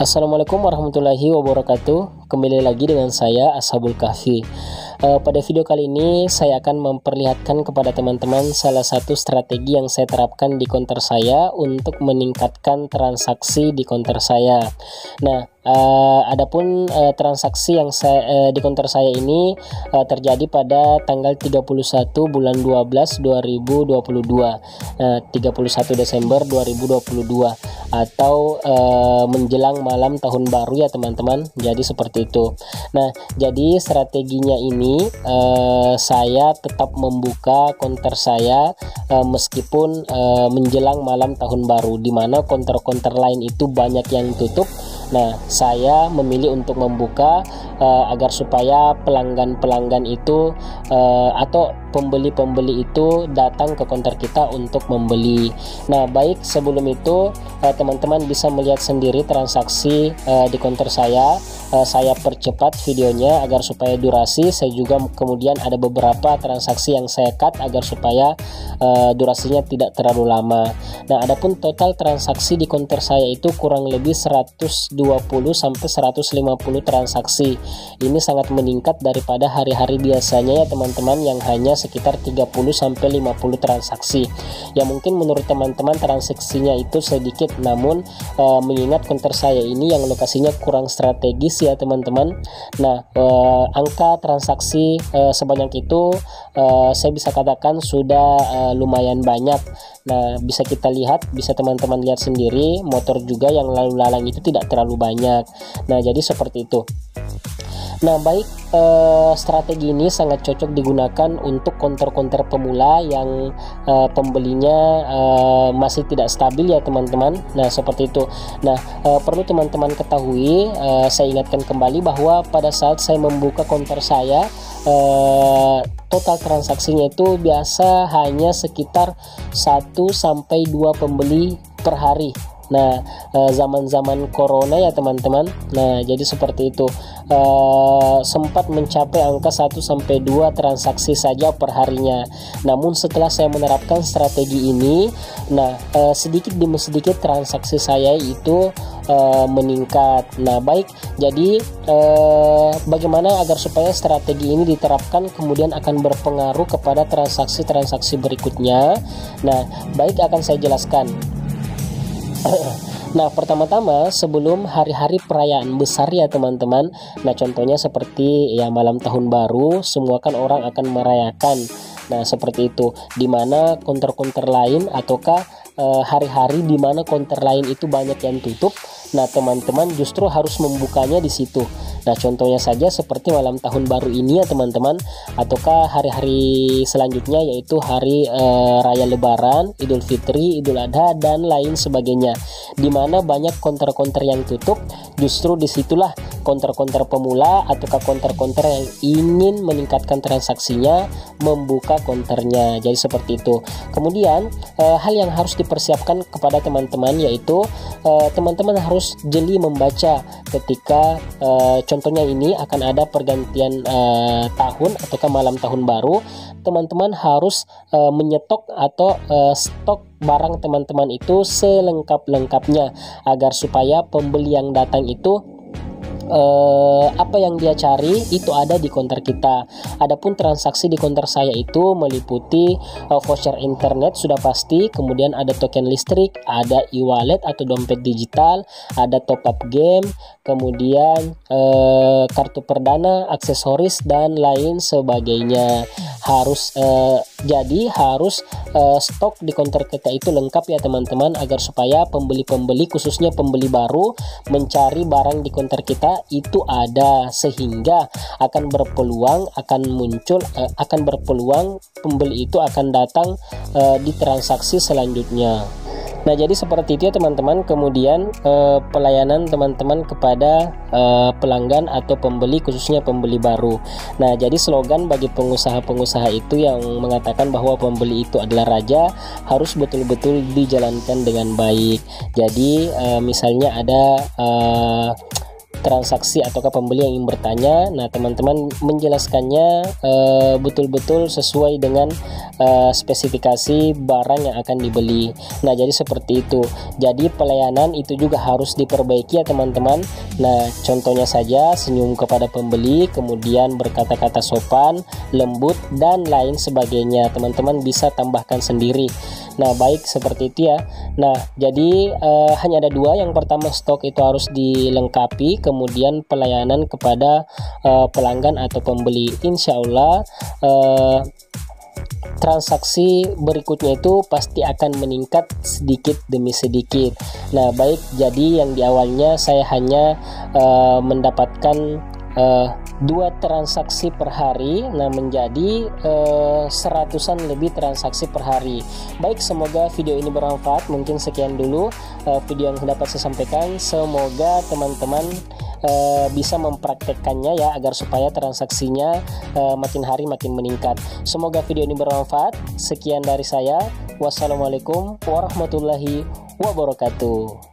Assalamualaikum warahmatullahi wabarakatuh. Kembali lagi dengan saya Ashabul Kahfi. Pada video kali ini saya akan memperlihatkan kepada teman-teman salah satu strategi yang saya terapkan di konter saya untuk meningkatkan transaksi di konter saya. Nah, adapun transaksi yang di konter saya ini terjadi pada tanggal 31 bulan 12 2022, 31 Desember 2022 atau menjelang malam tahun baru ya teman-teman. Jadi seperti itu. Nah, jadi strateginya ini saya tetap membuka konter saya meskipun menjelang malam tahun baru, di mana konter-konter lain itu banyak yang tutup. Nah, saya memilih untuk membuka agar supaya pelanggan-pelanggan itu atau pembeli-pembeli itu datang ke konter kita untuk membeli. Nah, baik sebelum itu teman-teman bisa melihat sendiri transaksi di konter saya. Saya percepat videonya agar supaya durasi. Saya juga kemudian ada beberapa transaksi yang saya cut agar supaya durasinya tidak terlalu lama. Nah, adapun total transaksi di konter saya itu kurang lebih 120 sampai 150 transaksi. Ini sangat meningkat daripada hari-hari biasanya ya teman-teman, yang hanya sekitar 30 sampai 50 transaksi. Ya mungkin menurut teman-teman transaksinya itu sedikit, namun mengingat konter saya ini yang lokasinya kurang strategis ya teman-teman. Nah, angka transaksi sebanyak itu saya bisa katakan sudah lumayan banyak. Nah, bisa kita lihat, bisa teman-teman lihat sendiri, motor juga yang lalu lalang itu tidak terlalu banyak. Nah, jadi seperti itu. Nah, baik, strategi ini sangat cocok digunakan untuk konter-konter pemula yang pembelinya masih tidak stabil ya teman-teman. Nah, seperti itu. Nah, perlu teman-teman ketahui, saya ingatkan kembali bahwa pada saat saya membuka konter saya, total transaksinya itu biasa hanya sekitar 1 sampai 2 pembeli per hari. Nah, zaman-zaman corona ya teman-teman. Nah, jadi seperti itu. Sempat mencapai angka 1 sampai 2 transaksi saja per harinya. Namun setelah saya menerapkan strategi ini, nah sedikit demi sedikit transaksi saya itu meningkat. Nah, baik. Jadi bagaimana agar supaya strategi ini diterapkan kemudian akan berpengaruh kepada transaksi-transaksi berikutnya? Nah, baik, akan saya jelaskan. Nah, pertama-tama sebelum hari-hari perayaan besar ya teman-teman. Nah, contohnya seperti ya malam tahun baru, semua kan orang akan merayakan. Nah, seperti itu, dimana konter-konter lain ataukah hari-hari dimana konter lain itu banyak yang tutup. Nah, teman-teman justru harus membukanya di situ. Nah, contohnya saja seperti malam tahun baru ini ya teman-teman, ataukah hari-hari selanjutnya yaitu hari raya Lebaran, Idul Fitri, Idul Adha dan lain sebagainya. Dimana banyak konter-konter yang tutup, justru disitulah konter-konter pemula ataukah konter-konter yang ingin meningkatkan transaksinya membuka konternya. Jadi seperti itu. Kemudian hal yang harus dipersiapkan kepada teman-teman yaitu teman-teman harus jeli membaca ketika contohnya ini akan ada pergantian tahun ataukah malam tahun baru. Teman-teman harus menyetok atau stok barang teman-teman itu selengkap-lengkapnya agar supaya pembeli yang datang itu apa yang dia cari itu ada di konter kita. Adapun transaksi di konter saya itu meliputi voucher internet sudah pasti, kemudian ada token listrik, ada e-wallet atau dompet digital, ada top up game, kemudian kartu perdana, aksesoris dan lain sebagainya. Harus stok di konter kita itu lengkap ya teman-teman, agar supaya pembeli-pembeli khususnya pembeli baru mencari barang di konter kita itu ada, sehingga akan berpeluang pembeli itu akan datang di transaksi selanjutnya. Nah, jadi seperti itu ya teman-teman. Kemudian pelayanan teman-teman kepada pelanggan atau pembeli khususnya pembeli baru. Nah, jadi slogan bagi pengusaha-pengusaha itu yang mengatakan bahwa pembeli itu adalah raja harus betul-betul dijalankan dengan baik. Jadi misalnya ada transaksi ataukah pembeli yang ingin bertanya, nah teman-teman menjelaskannya betul-betul sesuai dengan spesifikasi barang yang akan dibeli. Nah, jadi seperti itu. Jadi pelayanan itu juga harus diperbaiki ya teman-teman. Nah, contohnya saja senyum kepada pembeli, kemudian berkata-kata sopan, lembut, dan lain sebagainya. Teman-teman bisa tambahkan sendiri. Nah, baik seperti itu ya. Nah, jadi hanya ada dua. Yang pertama, stok itu harus dilengkapi, kemudian pelayanan kepada pelanggan atau pembeli. Insya Allah transaksi berikutnya itu pasti akan meningkat sedikit demi sedikit. Nah, baik, jadi yang di awalnya saya hanya mendapatkan 2 transaksi per hari, nah menjadi seratusan lebih transaksi per hari. Baik, semoga video ini bermanfaat. Mungkin sekian dulu video yang dapat saya sampaikan. Semoga teman-teman bisa mempraktekkannya ya, agar supaya transaksinya makin hari makin meningkat. Semoga video ini bermanfaat. Sekian dari saya. Wassalamualaikum warahmatullahi wabarakatuh.